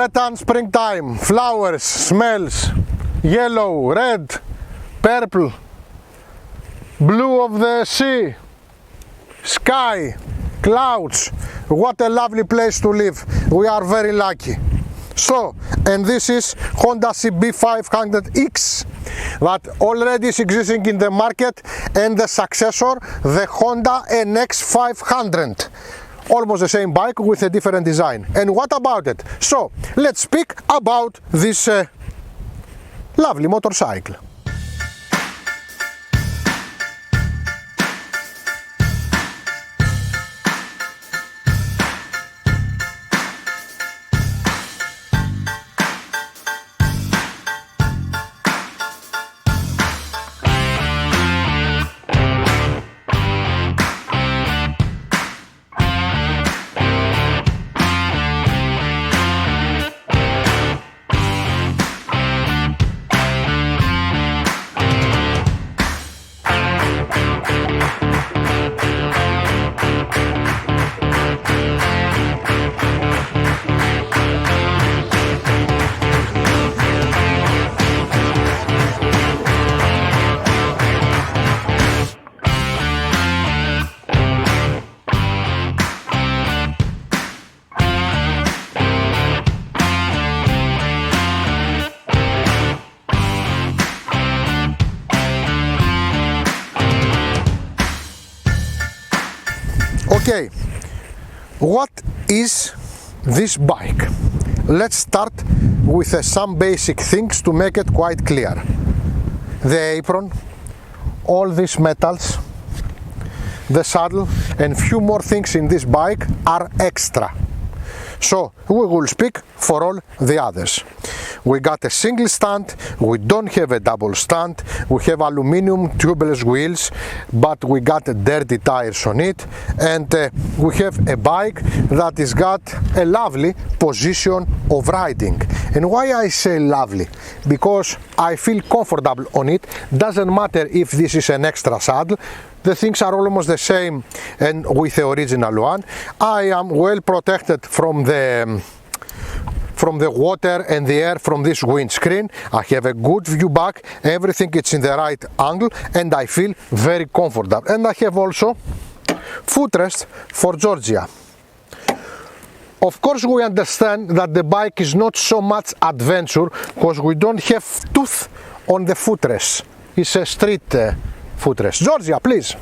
Tibetan springtime, flowers, smells, yellow, red, purple, blue of the sea, sky, clouds. What a lovely place to live. We are very lucky. So, and this is Honda CB500X that already is existing in the market, and the successor, the Honda NX500. Almost the same bike with a different design. And what about it? So, let's speak about this lovely motorcycle. Okay, what is this bike? Let's start with some basic things to make it quite clear. The apron, all these metals, the saddle, and few more things in this bike are extra. So we will speak for all the others. We got a single stand, we don't have a double stand, we have aluminum tubeless wheels, but we got dirty tires on it, and we have a bike that has got a lovely position of riding. And why I say lovely? Because I feel comfortable on it. Doesn't matter if this is an extra saddle, the things are almost the same and with the original one. I am well protected from the water and the air from this windscreen. I have a good view back, everything is in the right angle, and I feel very comfortable. And I have also footrest for Georgia. Of course we understand that the bike is not so much adventure because we don't have tooth on the footrest. It's a street footrest. Georgia, please.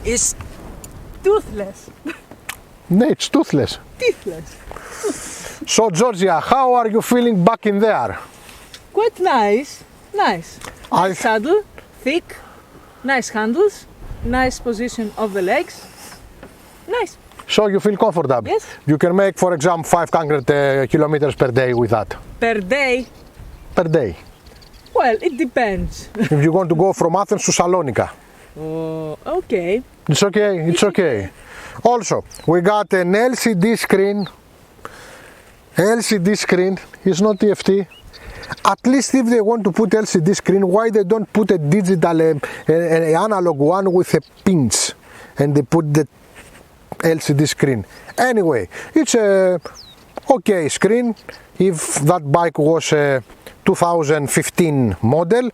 It's toothless. No, it's toothless. Teethless. So Georgia, how are you feeling back in there? Quite nice. Nice. Nice saddle, thick, nice handles, nice position of the legs. Nice. So you feel comfortable? Yes. You can make, for example, 500 kilometers per day with that. Per day? Per day. Well, it depends. If you want to go from Athens to Salonika. Okay. It's okay, it's okay. Also, we got an LCD screen. LCD screen is not TFT. At least if they want to put LCD screen, why they don't put a digital, an analog one with a pinch, and they put the LCD screen. Anyway, it's a okay screen. If that bike was a 2015 model,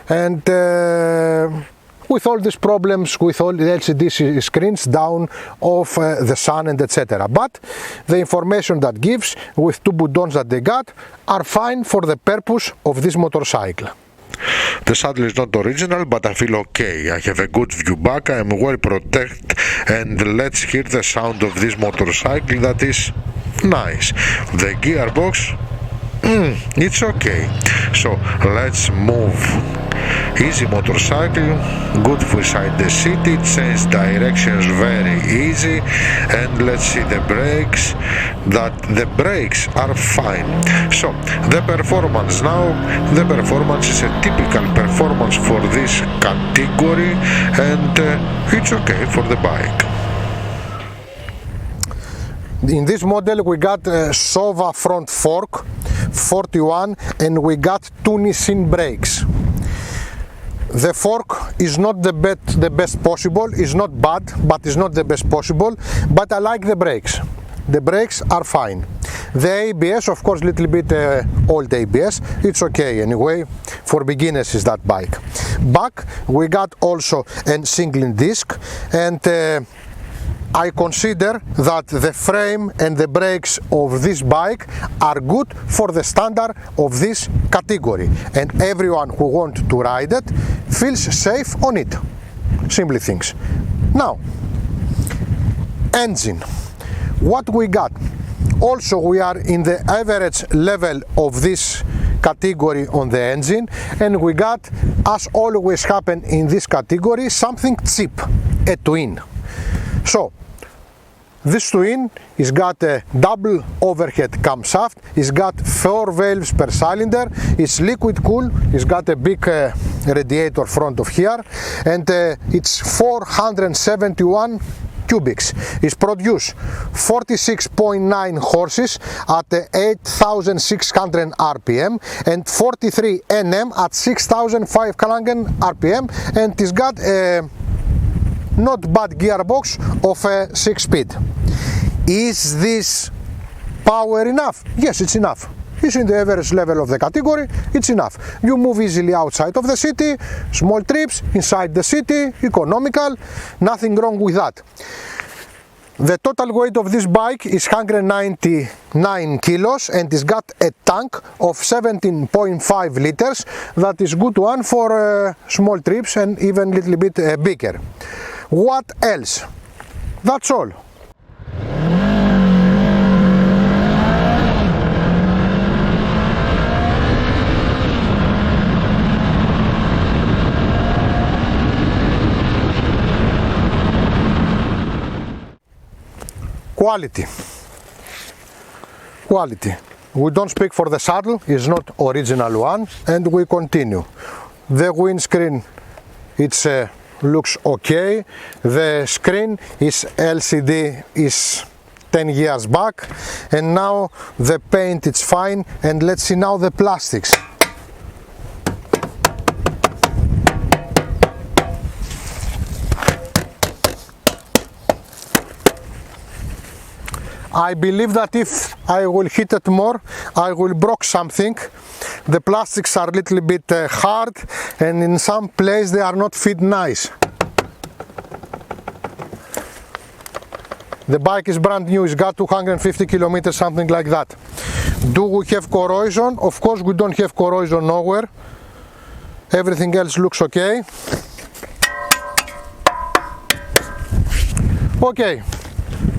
and with all these problems with all the LCD screens down of the sun and etc. But the information that gives with two buttons that they got are fine for the purpose of this motorcycle. The saddle is not original, but I feel okay. I have a good view back, I am well protected, and let's hear the sound of this motorcycle that is nice. The gearbox, it's okay. So let's move. Easy motorcycle, good inside the city, change directions very easy, and let's see the brakes, that the brakes are fine. So the performance now, the performance is a typical performance for this category, and it's okay for the bike. In this model we got Sova front fork 41, and we got two Nissin brakes. The fork is not the best possible, it's not bad, but it's not the best possible, but I like the brakes. the brakes are fine. The ABS, of course, little bit old ABS, it's okay anyway, for beginners is that bike. Back we got also a single disc, and I consider that the frame and the brakes of this bike are good for the standard of this category, and everyone who wants to ride it feels safe on it. Simply things. Now, engine. What we got? Also, we are in the average level of this category on the engine, and we got, as always happen in this category, something cheap, a twin. So, this twin is got a double overhead camshaft, it's got 4 valves per cylinder, it's liquid cool, it's got a big radiator front of here, and it's 471 cubics. It's produced 46.9 horses at 8,600 RPM and 43 Nm at 6,500 RPM, and it's got a not bad gearbox of a 6-speed. Is this power enough? Yes, it's enough. It's in the average level of the category, it's enough. You move easily outside of the city, small trips, inside the city, economical, nothing wrong with that. The total weight of this bike is 199 kilos and it's got a tank of 17.5 liters. That is good one for small trips and even a little bit bigger. What else? That's all. Quality. We don't speak for the saddle, it's not original one, and we continue. The windscreen, it's looks okay. The screen is LCD, is 10 years back, and now the paint it's fine. And let's see now the plastics. I believe that if I will hit it more, I will break something. The plastics are a little bit hard, and in some place they are not fit nice. The bike is brand new, it's got 250 kilometers, something like that. Do we have corrosion? Of course we don't have corrosion nowhere. Everything else looks okay. Okay.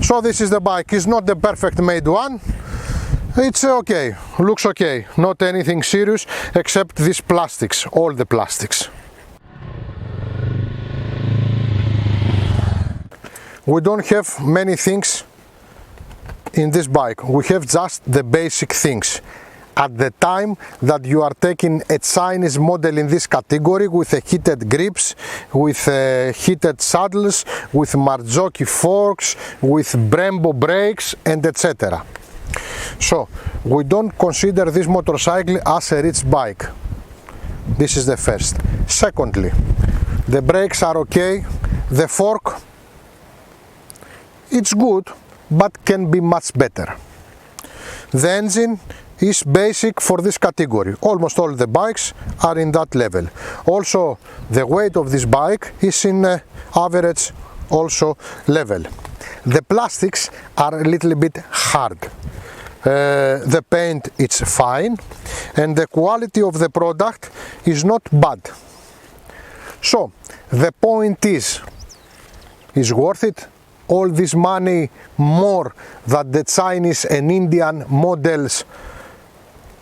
So this is the bike. It's not the perfect made one. It's okay, looks okay, not anything serious except these plastics, all the plastics. We don't have many things in this bike, we have just the basic things. At the time that you are taking a Chinese model in this category with heated grips, with heated saddles, with Marzocchi forks, with Brembo brakes, and etc. So we don't consider this motorcycle as a rich bike. This is the first. Secondly, the brakes are okay, the fork, it's good, but can be much better. The engine is basic for this category. Almost all the bikes are in that level. Also, the weight of this bike is in average also level. The plastics are a little bit hard. The paint it's fine, and the quality of the product is not bad. So the point is worth it? All this money more that the Chinese and Indian models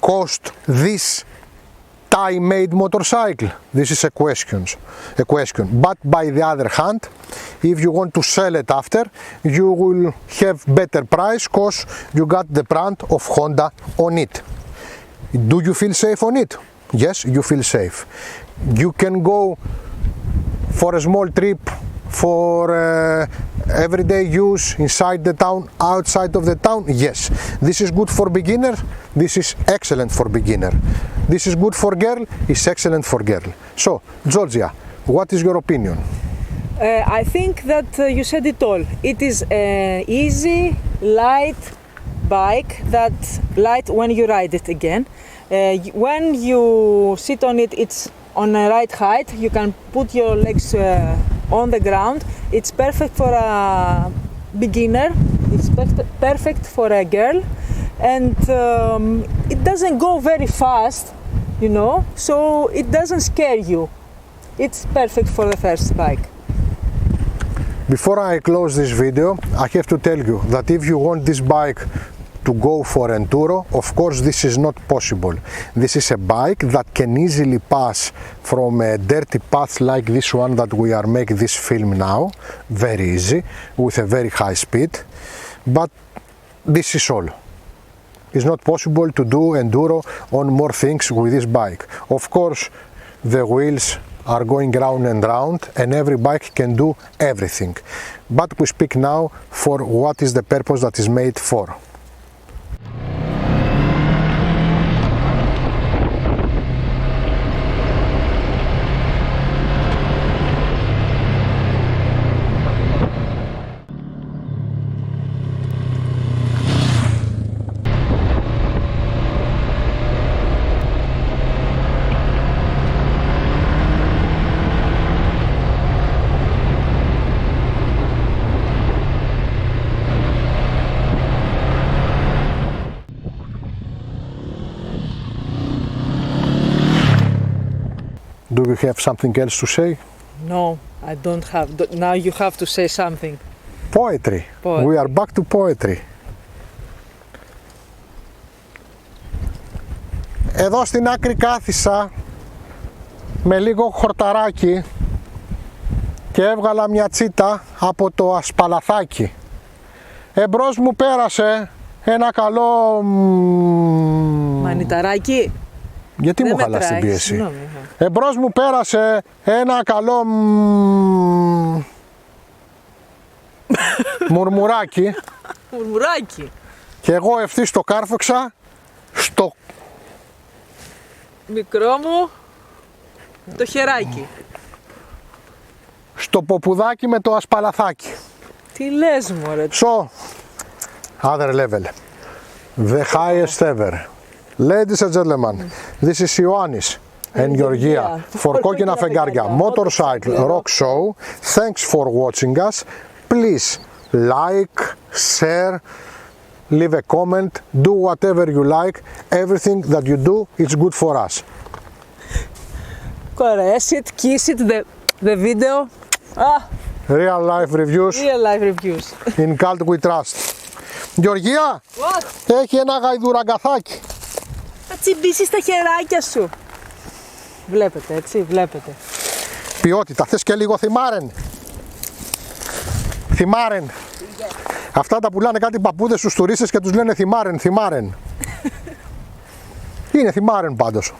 cost this Thai-made motorcycle? This is a question. But by the other hand, if you want to sell it after, you will have better price because you got the brand of Honda on it. Do you feel safe on it? Yes, you feel safe. You can go for a small trip, for everyday use, inside the town, outside of the town. Yes, this is good for beginner, this is excellent for beginner. This is good for girl, it's excellent for girl. So, Georgia, what is your opinion? I think that you said it all. It is easy, light bike that light when you ride it again. When you sit on it, it's on the right height. You can put your legs on the ground. It's perfect for a beginner. It's perfect for a girl, and it doesn't go very fast, you know, so it doesn't scare you. It's perfect for the first bike. Before I close this video, I have to tell you that if you want this bike to go for enduro, of course this is not possible. This is a bike that can easily pass from a dirty path like this one that we are making this film now, very easy, with a very high speed, but this is all. It's not possible to do enduro on more things with this bike. Of course, the wheels are going round and round and every bike can do everything. But we speak now for what is the purpose that is made for. Do you have something else to say? No, I don't have. Now you have to say something. Poetry. We are back to poetry. Εδώ στην άκρη κάθισα με λίγο χορταράκι και έβγαλα μια τσίτα από το ασπαλαθάκι. Εμπρός μου πέρασε ένα καλό... Μανιταράκι. Γιατί μου χαλάς την πίεση. Εμπρός μου πέρασε ένα καλό μουρμουράκι. Μουρμουράκι. Και εγώ ευθύς το κάρφωξα στο μικρό μου το χεράκι. Στο ποπουδάκι με το ασπαλαθάκι. Τι λες μωρέ. So, other level. The highest ever. Ladies and gentlemen, this is Ioannis and Georgia for Κόκκινα Φεγγάρια Motorcycle Rock Show. Thanks for watching us. Please like, share, leave a comment, do whatever you like. Everything that you do is good for us. Caress it, kiss it, the video. Real life reviews. Real life reviews. In cult we trust. Γεωργία, έχει ένα γαϊδουραγκαθάκι. Θα τσιμπήσεις τα χεράκια σου. Βλέπετε έτσι, βλέπετε. Ποιότητα, θες και λίγο θυμάρεν. Θυμάρεν. Αυτά τα πουλάνε κάτι παππούδες στους τουρίστες και τους λένε θυμάρεν, θυμάρεν. Είναι θυμάρεν πάντως.